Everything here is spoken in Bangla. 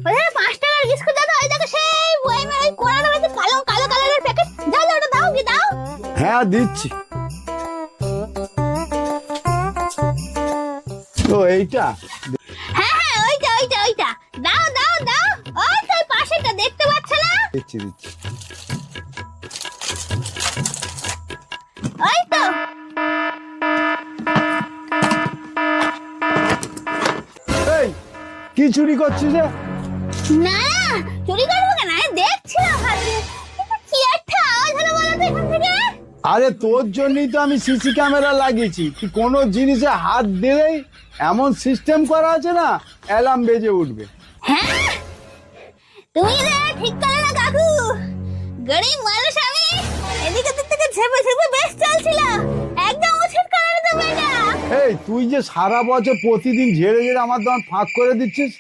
ওরে 5 টাকার বিস্কুট দাও, ওই দেখো সেই বইমে ওই কোড়ার মধ্যে কালো কালো কালারের প্যাকেট। যাও ওটা দাও, কি দাও? হ্যাঁ দিচ্ছি। তো এইটা? হ্যাঁ হ্যাঁ ওইটা ওইটা ওইটা দাও দাও দাও। ওই তো পাশেটা দেখতে পাচ্ছ না? দিচ্ছি দিচ্ছি। ওই তো। এই কি চুরি করছিস রে? না চুরি করবো কেন, আমি দেখছিলাম ভাবছি এটা কি একটা আওয়াজ হলো বলো তো এখান থেকে। আরে তোর জন্যই তো আমি সিসি ক্যামেরা লাগিয়েছি। তুই কোনো জিনিসে হাত দিলেই এমন সিস্টেম করা আছে না, অ্যালার্ম বেজে উঠবে। হ্যাঁ তুমি রে ঠিক করে না কাকু, গরিব মানুষ আমি, এদিক ওদিক থেকে ঝেপে ঝেপে বেশ চলছিল, একদম উচিত করে তো বেটা। এই তুই যে সারা বছর প্রতিদিন ঝেড়ে ঝেড়ে আমার দোকান ফাঁক করে দিচ্ছিস,